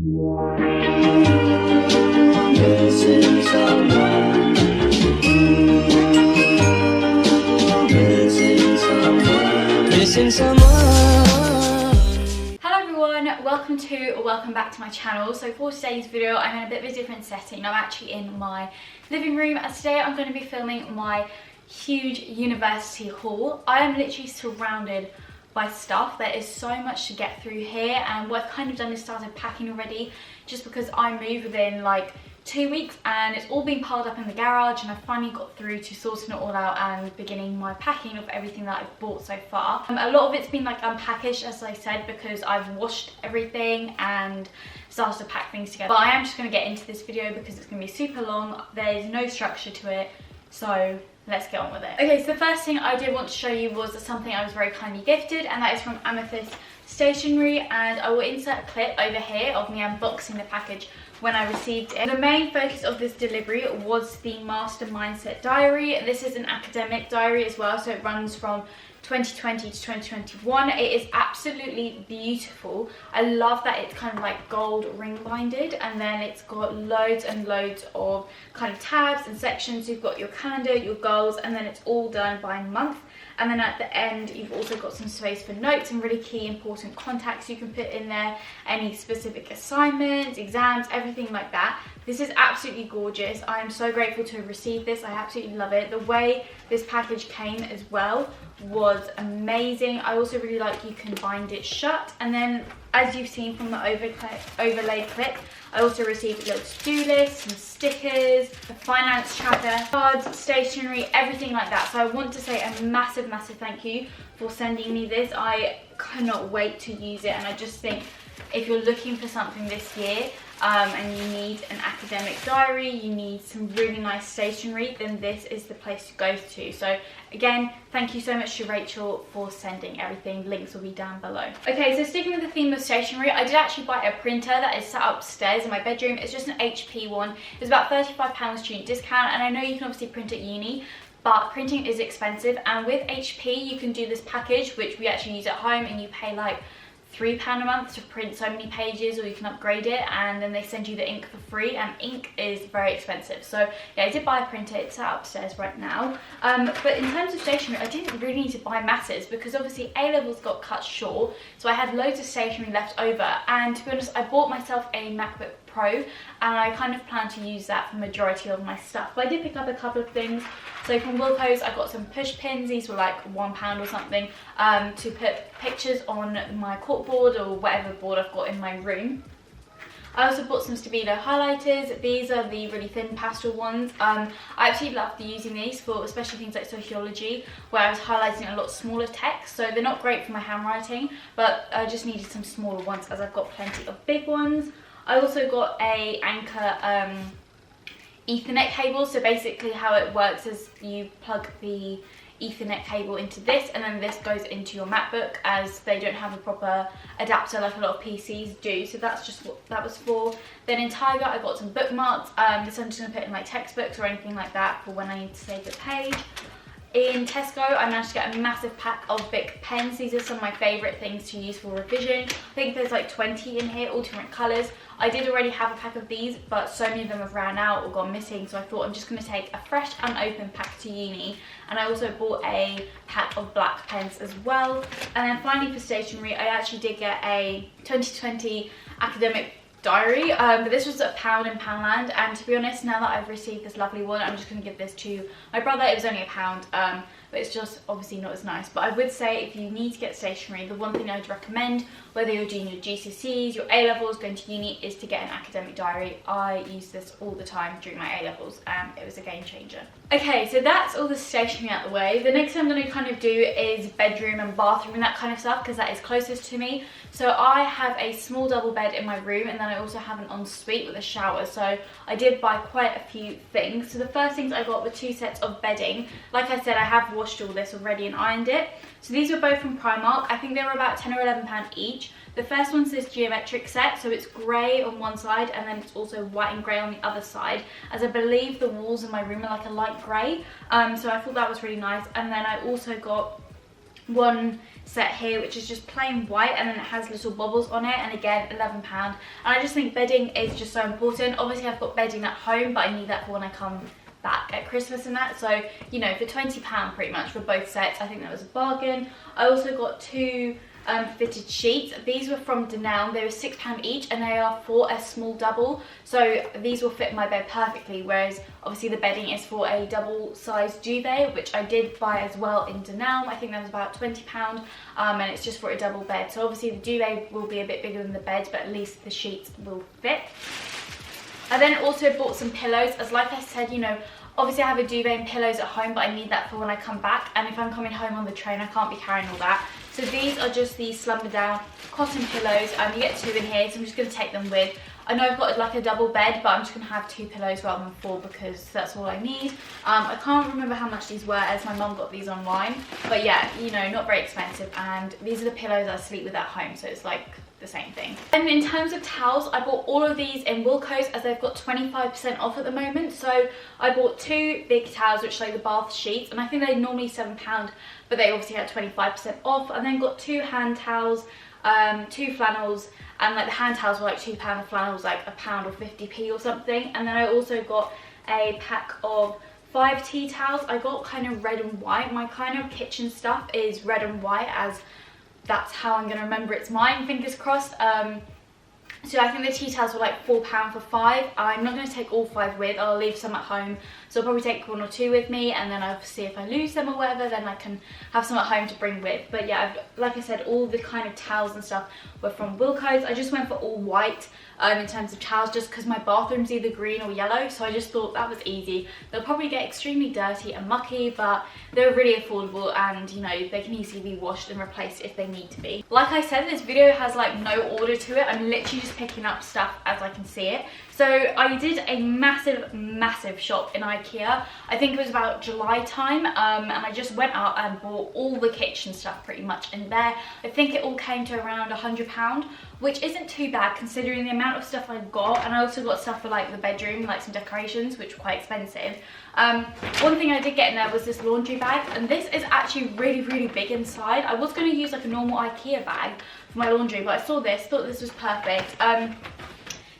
Hello everyone, welcome back to my channel. So for today's video I'm in a bit of a different setting. I'm actually in my living room, as today I'm going to be filming my huge university haul. I am literally surrounded by stuff. There is so much to get through here, and what I've kind of done is started packing already, just because I moved within like 2 weeks and it's all been piled up in the garage, and I finally got through to sorting it all out and beginning my packing of everything that I've bought so far. A lot of it's been like unpackaged, as I said, because I've washed everything and started to pack things together. But I am just going to get into this video because it's going to be super long. There's no structure to it, so let's get on with it. Okay, so the first thing I did want to show you was something I was very kindly gifted, and that is from Amethyst Stationery, and I will insert a clip over here of me unboxing the package when I received it. The main focus of this delivery was the Master Mindset Diary. This is an academic diary as well, so it runs from 2020 to 2021. It is absolutely beautiful. I love that it's kind of like gold ring binded, and then it's got loads and loads of kind of tabs and sections. You've got your calendar, your goals, and then it's all done by month. And then at the end you've also got some space for notes and really key important contacts you can put in there, any specific assignments, exams, everything like that. This is absolutely gorgeous. I am so grateful to have received this. I absolutely love it. The way this package came as well was amazing. I also really like you can bind it shut, and then as you've seen from the overlaid clip, I also received a little to-do list, some stickers, the finance tracker, cards, stationery, everything like that. So I want to say a massive thank you for sending me this. I cannot wait to use it, and I just think if you're looking for something this year and you need an academic diary, you need some really nice stationery, then this is the place to go to. So again, thank you so much to Rachel for sending everything. Links will be down below. Okay, so sticking with the theme of stationery, I did actually buy a printer that is sat upstairs in my bedroom. It's just an HP one. It's about £35 student discount, and I know you can obviously print at uni, but printing is expensive, and with HP you can do this package which we actually use at home, and you pay like £3 a month to print so many pages, or you can upgrade it and then they send you the ink for free, and ink is very expensive. So yeah, I did buy a printer. It's sat upstairs right now. But in terms of stationery, I didn't really need to buy masses because obviously A-levels got cut short, so I had loads of stationery left over, and to be honest I bought myself a Macbook Pro and I kind of plan to use that for the majority of my stuff. But I did pick up a couple of things. So from Wilco's I got some push pins. These were like £1 or something, to put pictures on my corkboard or whatever board I've got in my room. I also bought some Stabilo highlighters. These are the really thin pastel ones. I absolutely love using these for especially things like sociology, where I was highlighting a lot smaller text. So they're not great for my handwriting, but I just needed some smaller ones as I've got plenty of big ones. I also got a Anchor Ethernet cable. So basically how it works is you plug the Ethernet cable into this, and then this goes into your MacBook, as they don't have a proper adapter like a lot of PCs do. So that's just what that was for. Then in Tiger I got some bookmarks. This I'm just going to put in like textbooks or anything like that for when I need to save the page. In Tesco I managed to get a massive pack of Bic pens. These are some of my favourite things to use for revision. I think there's like 20 in here, all different colours. I did already have a pack of these, but so many of them have ran out or gone missing, so I thought I'm just going to take a fresh unopened pack to uni. And I also bought a pack of black pens as well. And then finally for stationery, I actually did get a 2020 academic diary, but this was £1 in Poundland, and to be honest, now that I've received this lovely one, I'm just going to give this to my brother. It was only £1, but it's just obviously not as nice. But I would say if you need to get stationery, the one thing I'd recommend, whether you're doing your GCSEs, your A-levels, going to uni, is to get an academic diary. I use this all the time during my A-levels, and it was a game changer. Okay, so that's all the stationery out the way. The next thing I'm going to kind of do is bedroom and bathroom and that kind of stuff, because that is closest to me. So I have a small double bed in my room, and then I also have an ensuite with a shower. So I did buy quite a few things. So the first things I got were 2 sets of bedding. Like I said, I have washed all this already and ironed it. So these were both from Primark. I think they were about £10 or £11 each. The first one's this geometric set, so it's grey on one side and then it's also white and grey on the other side, as I believe the walls in my room are like a light grey. So I thought that was really nice. And then I also got one set here, which is just plain white, and then it has little bubbles on it, and again £11. And I just think bedding is just so important. Obviously I've got bedding at home, but I need that for when I come back at Christmas and that, so you know, for £20 pretty much for both sets, I think that was a bargain. I also got two fitted sheets. These were from Denell. They were £6 each, and they are for a small double, so these will fit my bed perfectly, whereas obviously the bedding is for a double sized duvet, which I did buy as well in Denell. I think that was about £20, and it's just for a double bed, so obviously the duvet will be a bit bigger than the bed, but at least the sheets will fit. I then also bought some pillows, as like I said, you know, obviously I have a duvet and pillows at home, but I need that for when I come back, and if I'm coming home on the train I can't be carrying all that. So these are just the Slumber down cotton pillows, and you get two in here, so I'm just going to take them with. I know I've got like a double bed, but I'm just going to have 2 pillows rather than 4 because that's all I need. I can't remember how much these were, as my mum got these online, but yeah, you know, not very expensive, and these are the pillows I sleep with at home, so it's like the same thing. And in terms of towels, I bought all of these in Wilko's, as they've got 25% off at the moment. So I bought 2 big towels, which are like the bath sheets, and I think they're normally £7, but they obviously had 25% off. And then got 2 hand towels, 2 flannels, and like the hand towels were like £2, the flannel was like £1 or 50p or something. And then I also got a pack of 5 tea towels. I got kind of red and white. My kind of kitchen stuff is red and white, as that's how I'm going to remember it's mine, fingers crossed. So I think the tea towels were like £4 for 5. I'm not going to take all 5 with, I'll leave some at home. So I'll probably take 1 or 2 with me, and then obviously if I lose them or whatever, then I can have some at home to bring with. But yeah, like I said, all the kind of towels and stuff were from Wilko's. I just went for all white in terms of towels, just because my bathroom's either green or yellow, so I just thought that was easy. They'll probably get extremely dirty and mucky, but they're really affordable, and you know, they can easily be washed and replaced if they need to be. Like I said, this video has like no order to it. I'm literally just picking up stuff as I can see it. So I did a massive shop in Ikea. I think it was about July time, and I just went out and bought all the kitchen stuff pretty much in there. I think it all came to around £100, which isn't too bad considering the amount of stuff I got. And I also got stuff for like the bedroom, like some decorations, which were quite expensive. One thing I did get in there was this laundry bag, and this is actually really big inside. I was going to use like a normal Ikea bag for my laundry, but I saw this, thought this was perfect.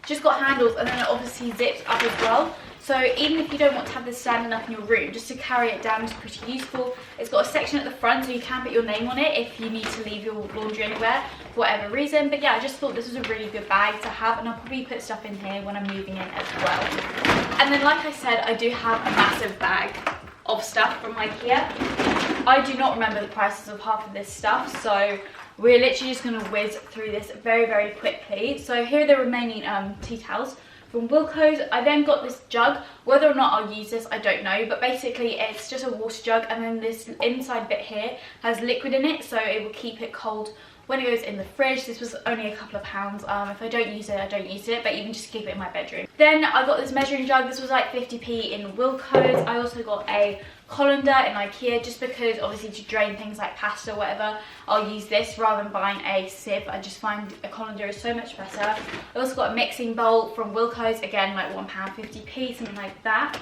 Just got handles, and then it obviously zips up as well. So even if you don't want to have this standing up in your room, just to carry it down is pretty useful. It's got a section at the front, so you can put your name on it if you need to leave your laundry anywhere for whatever reason. But yeah, I just thought this was a really good bag to have, and I'll probably put stuff in here when I'm moving in as well. And then like I said, I do have a massive bag of stuff from Ikea. I do not remember the prices of half of this stuff, so we're literally just going to whiz through this very quickly. So here are the remaining tea towels from Wilko's. I then got this jug. Whether or not I'll use this, I don't know, but basically it's just a water jug, and then this inside bit here has liquid in it, so it will keep it cold when it goes in the fridge. This was only a couple of pounds. If I don't use it, I don't use it, but even just keep it in my bedroom. Then I got this measuring jug. This was like 50p in Wilko's. I also got a colander in Ikea, just because obviously to drain things like pasta or whatever, I'll use this rather than buying a sieve. I just find a colander is so much better. I also got a mixing bowl from Wilko's, again like £1, 50p, something like that.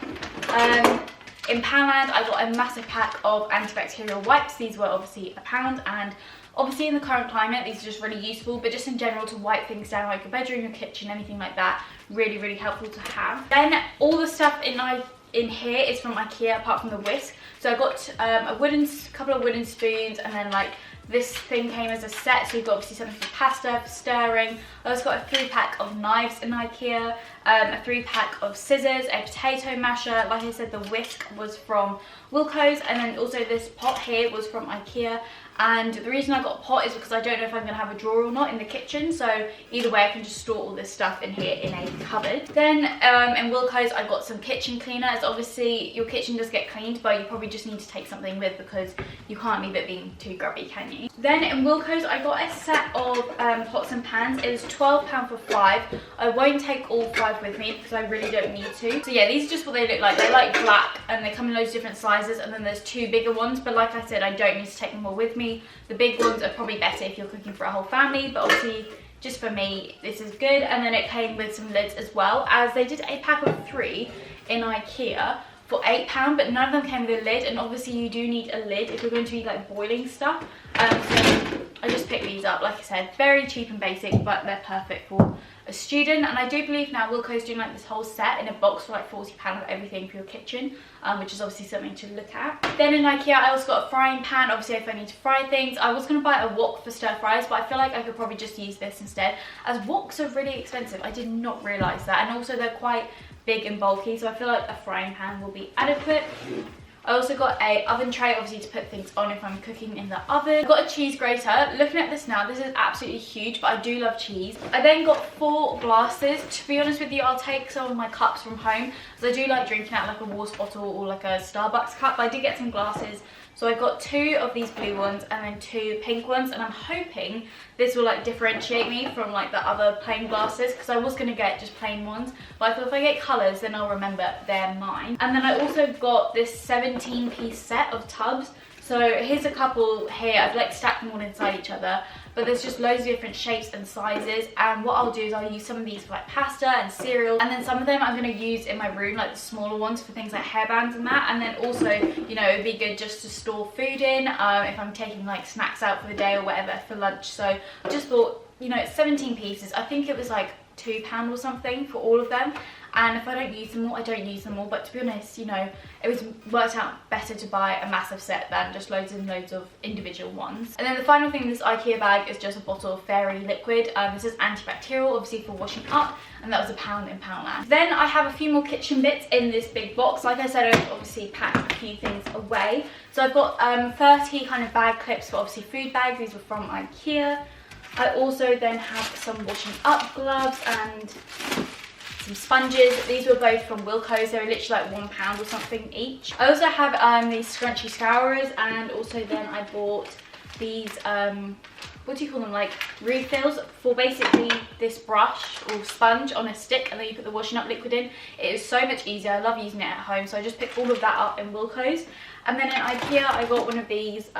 In Poundland, I got a massive pack of antibacterial wipes. These were obviously £1, and obviously in the current climate, these are just really useful, but just in general to wipe things down, like your bedroom, your kitchen, anything like that, really helpful to have. Then all the stuff in here is from Ikea, apart from the whisk. So I got a couple of wooden spoons, and then like this thing came as a set, so you've got obviously something for pasta, for stirring. I also got a 3-pack of knives in Ikea, a 3-pack of scissors, a potato masher. Like I said, the whisk was from Wilko's, and then also this pot here was from Ikea. And the reason I got a pot is because I don't know if I'm going to have a drawer or not in the kitchen, so either way I can just store all this stuff in here in a cupboard. Then in Wilko's I got some kitchen cleaners. Obviously your kitchen does get cleaned, but you probably just need to take something with because you can't leave it being too grubby, can you? Then in Wilko's I got a set of pots and pans. It was £12 for 5. I won't take all 5 with me because I really don't need to. So yeah, these are just what they look like. They're like black, and they come in loads of different sizes, and then there's 2 bigger ones, but like I said, I don't need to take them all with me. The big ones are probably better if you're cooking for a whole family, but obviously just for me this is good. And then it came with some lids as well, as they did a pack of 3 in Ikea, for £8, but none of them came with a lid, and obviously you do need a lid if you're going to be like boiling stuff. So I just picked these up. Like I said, very cheap and basic, but they're perfect for a student. And I do believe now Wilko's doing like this whole set in a box for like £40 of everything for your kitchen, which is obviously something to look at. Then in Ikea I also got a frying pan, obviously if I need to fry things. I was going to buy a wok for stir fries, but I feel like I could probably just use this instead, as woks are really expensive. I did not realise that, and also they're quite big and bulky, so I feel like a frying pan will be adequate. I also got a oven tray, obviously to put things on if I'm cooking in the oven. I got a cheese grater. Looking at this now, this is absolutely huge, but I do love cheese. I then got 4 glasses. To be honest with you, I'll take some of my cups from home, because I do like drinking out like a water bottle or like a Starbucks cup. But I did get some glasses. So I got 2 of these blue ones and then 2 pink ones, and I'm hoping this will like differentiate me from like the other plain glasses, because I was going to get just plain ones, but I thought if I get colours then I'll remember they're mine. And then I also got this 17-piece set of tubs. So here's a couple here. I've like stacked them all inside each other, but there's just loads of different shapes and sizes. And what I'll do is I'll use some of these for like pasta and cereal, and then some of them I'm going to use in my room, like the smaller ones for things like hairbands and that. And then also, you know, it'd be good just to store food in if I'm taking like snacks out for the day or whatever for lunch. So I just thought, you know, it's 17 pieces. I think it was like £2 or something for all of them. And if I don't use them all, I don't use them all. But to be honest, you know, it was worked out better to buy a massive set than just loads and loads of individual ones. And then the final thing in this Ikea bag is just a bottle of fairy liquid. This is antibacterial, obviously for washing up, and that was £1 in Poundland. Then I have a few more kitchen bits in this big box. Like I said, I've obviously packed a few things away. So I've got 30 kind of bag clips for obviously food bags. These were from Ikea. I also then have some washing up gloves and some sponges. These were both from Wilko's. They were literally like £1 or something each. I also have these scrunchy scourers, and also then I bought these what do you call them, like refills for basically this brush or sponge on a stick, and then you put the washing up liquid in. It is so much easier. I love using it at home, so I just picked all of that up in Wilko's. And then in Ikea I got one of these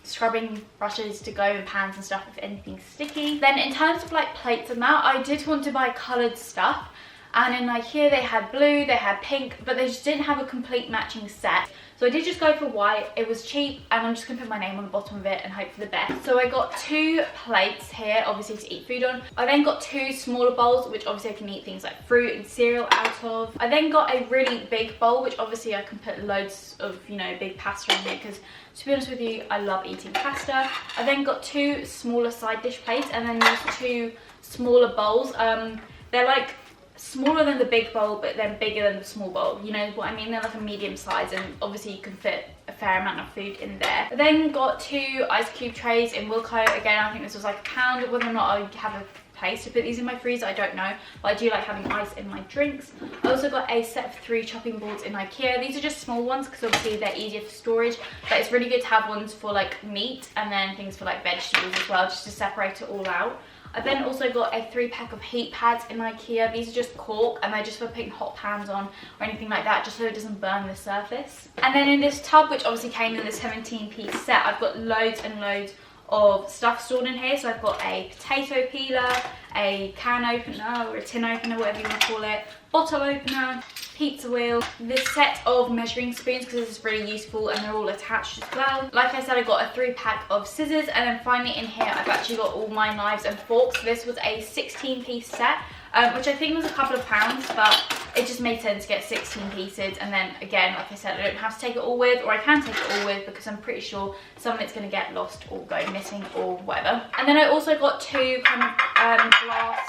scrubbing brushes to go in pans and stuff if anything's sticky. Then in terms of like plates and that, I did want to buy coloured stuff. And in Ikea they had blue, they had pink, but they just didn't have a complete matching set. So I did just go for white. It was cheap, and I'm just going to put my name on the bottom of it and hope for the best. So I got 2 plates here, obviously to eat food on. I then got 2 smaller bowls, which obviously I can eat things like fruit and cereal out of. I then got a really big bowl, which obviously I can put loads of, you know, big pasta in here, because to be honest with you, I love eating pasta. I then got 2 smaller side dish plates, and then these 2 smaller bowls. They're like smaller than the big bowl, but then bigger than the small bowl, you know what I mean? They're like a medium size, and obviously you can fit a fair amount of food in there. I then got 2 ice cube trays in Wilko. Again, I think this was like £1. Whether or not I have a place to put these in my freezer, I don't know, but I do like having ice in my drinks. I also got a set of 3 chopping boards in Ikea. These are just small ones because obviously they're easier for storage, but it's really good to have ones for like meat and then things for like vegetables as well, just to separate it all out. I then also got a 3-pack of heat pads in Ikea. These are just cork, and they're just for putting hot pans on or anything like that, just so it doesn't burn the surface. And then in this tub, which obviously came in the 17-piece set, I've got loads and loads of stuff stored in here. So I've got a potato peeler, a can opener or a tin opener, whatever you want to call it, bottle opener, pizza wheel, this set of measuring spoons, because this is really useful and they're all attached as well. Like I said, I got a 3-pack of scissors, and then finally in here I've actually got all my knives and forks. This was a 16-piece set, which I think was a couple of pounds, but it just made sense to get 16 pieces. And then again, like I said, I don't have to take it all with, or I can take it all with, because I'm pretty sure some of it's going to get lost or go missing or whatever. And then I also got 2 kind of glass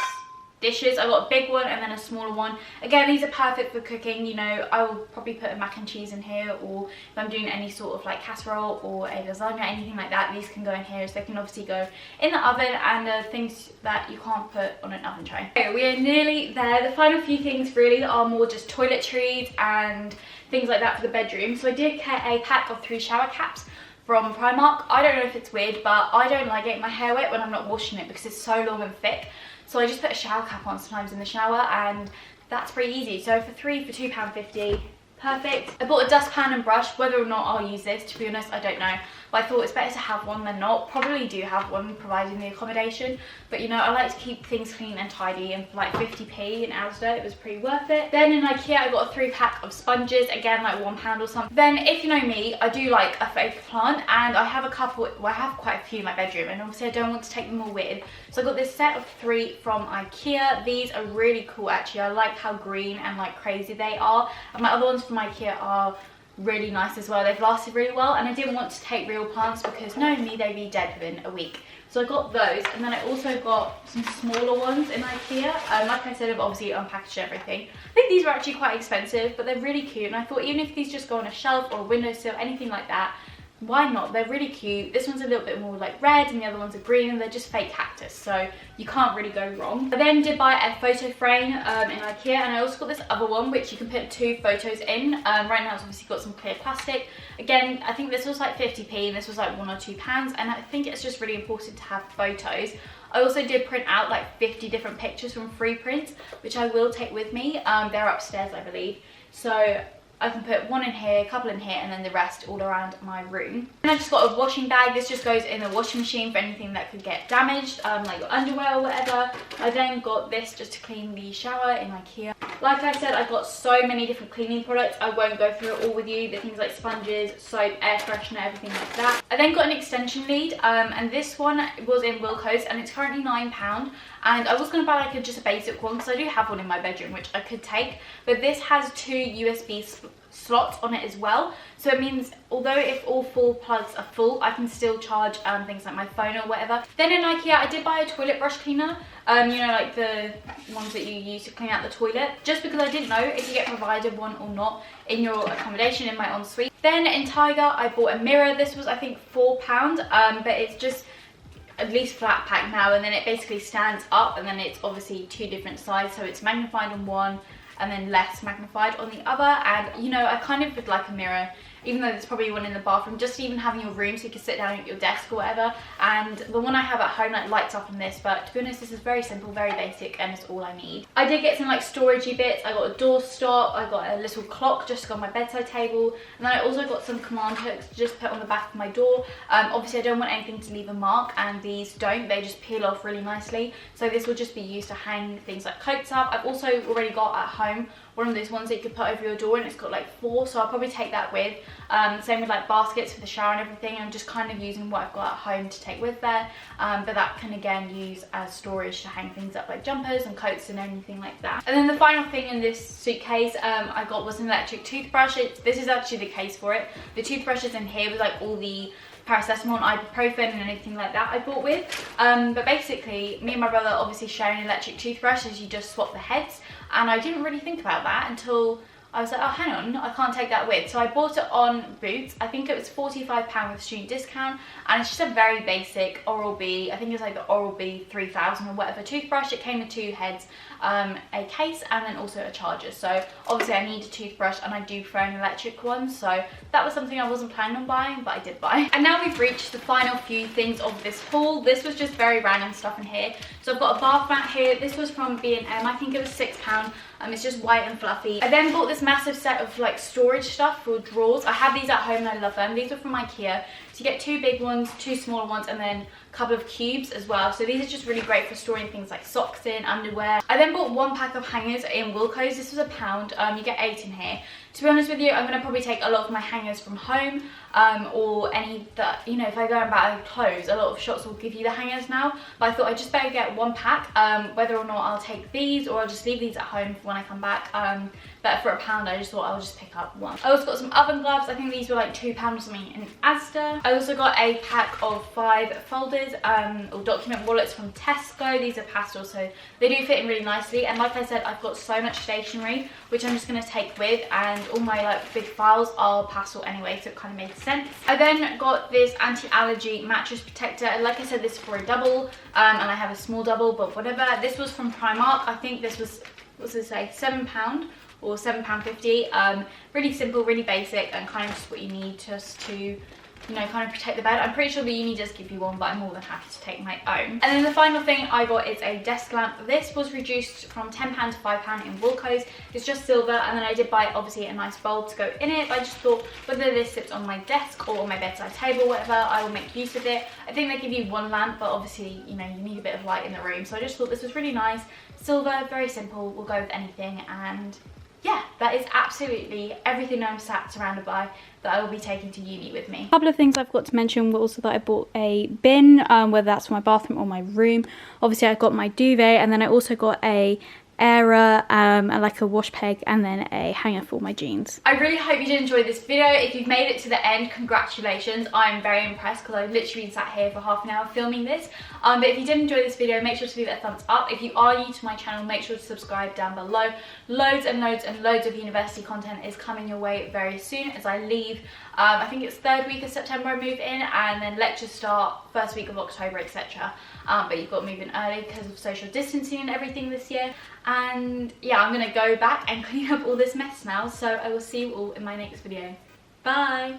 dishes. I got a big one and then a smaller one. Again, these are perfect for cooking. You know, I will probably put a mac and cheese in here, or if I'm doing any sort of like casserole or a lasagna, anything like that, these can go in here. So they can obviously go in the oven, and things that you can't put on an oven tray. Okay, we are nearly there. The final few things really are more just toiletries and things like that for the bedroom. So I did get a pack of 3 shower caps from Primark. I don't know if it's weird, but I don't like getting my hair wet when I'm not washing it, because it's so long and thick. So I just put a shower cap on sometimes in the shower, and that's pretty easy. So for £2.50, perfect. I bought a dustpan and brush. Whether or not I'll use this, to be honest, I don't know. But I thought it's better to have one than not. Probably do have one, providing the accommodation. But you know, I like to keep things clean and tidy, and for like 50p in Asda, it was pretty worth it. Then in Ikea, I got a 3-pack of sponges, again like £1 or something. Then if you know me, I do like a fake plant, and I have a couple, well, I have quite a few in my bedroom, and obviously I don't want to take them all with. So I got this set of 3 from Ikea. These are really cool actually. I like how green and like crazy they are. And my other ones from Ikea are really nice as well. They've lasted really well, and I didn't want to take real plants because knowing me, they'd be dead within a week. So I got those, and then I also got some smaller ones in Ikea. Like I said, I've obviously unpackaged everything. I think these were actually quite expensive, but they're really cute, and I thought even if these just go on a shelf or a windowsill, anything like that, why not? They're really cute. This one's a little bit more like red and the other ones are green, and they're just fake cactus, so you can't really go wrong. I then did buy a photo frame in Ikea, and I also got this other one which you can put 2 photos in. Right now it's obviously got some clear plastic. Again, I think this was like 50p and this was like £1 or £2, and I think it's just really important to have photos. I also did print out like 50 different pictures from free prints, which I will take with me. They're upstairs, I believe. So I can put one in here, a couple in here, and then the rest all around my room. And I just got a washing bag. This just goes in the washing machine for anything that could get damaged, like your underwear or whatever. I then got this just to clean the shower in Ikea. Like I said, I got so many different cleaning products. I won't go through it all with you. The things like sponges, soap, air freshener, everything like that. I then got an extension lead, and this one was in Wilko's, and it's currently £9. And I was going to buy like just a basic one because I do have one in my bedroom which I could take, but this has 2 USB slots on it as well, so it means although if all 4 plugs are full, I can still charge things like my phone or whatever. Then in Ikea, I did buy a toilet brush cleaner, you know, like the ones that you use to clean out the toilet, just because I didn't know if you get provided one or not in your accommodation in my ensuite. Then in Tiger, I bought a mirror. This was I think £4, but it's just at least flat pack now, and then it basically stands up, and then it's obviously 2 different sides, so it's magnified on one and then less magnified on the other. And you know, I kind of would like a mirror, even though there's probably one in the bathroom, just even having your room so you can sit down at your desk or whatever. And the one I have at home like lights up on this, but to be honest, this is very simple, very basic, and it's all I need. I did get some like storagey bits. I got a door stop, I got a little clock just to go on my bedside table, and then I also got some command hooks to just put on the back of my door. Obviously I don't want anything to leave a mark, and these don't, they just peel off really nicely, so this will just be used to hang things like coats up. I've also already got at home one of those ones that you could put over your door, and it's got like 4, so I'll probably take that with. Same with like baskets for the shower and everything. I'm just kind of using what I've got at home to take with there, but that can again use as storage to hang things up like jumpers and coats and anything like that. And then the final thing in this suitcase I got was an electric toothbrush. This is actually the case for it. The toothbrush is in here with like all the paracetamol and ibuprofen and anything like that I bought with. But basically, me and my brother obviously share an electric toothbrush, as you just swap the heads, and I didn't really think about that until I was like, oh hang on, I can't take that with. So I bought it on Boots. I think it was £45 with student discount, and it's just a very basic Oral-B, I think it's like the Oral-B 3000 or whatever toothbrush. It came with 2 heads, a case, and then also a charger. So obviously I need a toothbrush, and I do prefer an electric one, so that was something I wasn't planning on buying, but I did buy. And now we've reached the final few things of this haul. This was just very random stuff in here. So I've got a bath mat here. This was from B&M. I think it was £6. It's just white and fluffy. I then bought this massive set of like storage stuff for drawers. I have these at home and I love them. These are from Ikea. So you get 2 big ones, 2 smaller ones, and then a couple of cubes as well. So these are just really great for storing things like socks in, underwear. I then bought 1 pack of hangers in Wilko's. This was £1. You get 8 in here. To be honest with you, I'm going to probably take a lot of my hangers from home, or any that, you know, if I go and buy clothes, a lot of shops will give you the hangers now. But I thought I'd just better get 1 pack, whether or not I'll take these or I'll just leave these at home for when I come back. But for £1, I just thought I'll just pick up 1. I also got some oven gloves. I think these were like £2 or something in Asda. I also got a pack of 5 folders, or document wallets from Tesco. These are pastel, so they do fit in really nicely. And like I said, I've got so much stationery, which I'm just going to take with, and all my like big files are pastel anyway, so it kind of made sense. I then got this anti-allergy mattress protector. Like I said, this is for a double, and I have a small double, but whatever. This was from Primark. I think this was, what does it say, £7 or £7.50. Really simple, really basic, and kind of just what you need just to you know, kind of protect the bed. I'm pretty sure the uni does give you one, but I'm more than happy to take my own. And then the final thing I got is a desk lamp. This was reduced from £10 to £5 in Woolco's. It's just silver, and then I did buy obviously a nice bulb to go in it, but I just thought whether this sits on my desk or on my bedside table, whatever, I will make use of it. I think they give you one lamp, but obviously, you know, you need a bit of light in the room, so I just thought this was really nice. Silver, very simple, will go with anything, and yeah, that is absolutely everything I'm sat surrounded by that I will be taking to uni with me. A couple of things I forgot to mention were also that I bought a bin, whether that's for my bathroom or my room. Obviously I got my duvet, and then I also got a airer, and like a wash peg, and then a hanger for my jeans. I really hope you did enjoy this video. If you've made it to the end, congratulations. I'm very impressed because I've literally sat here for half an hour filming this. But if you did enjoy this video, make sure to leave it a thumbs up. If you are new to my channel, make sure to subscribe down below. Loads and loads and loads of university content is coming your way very soon as I leave. I think it's 3rd week of September I move in, and then lectures start 1st week of October, etc. But you've got to move in early because of social distancing and everything this year. And yeah, I'm gonna go back and clean up all this mess now, so I will see you all in my next video. Bye!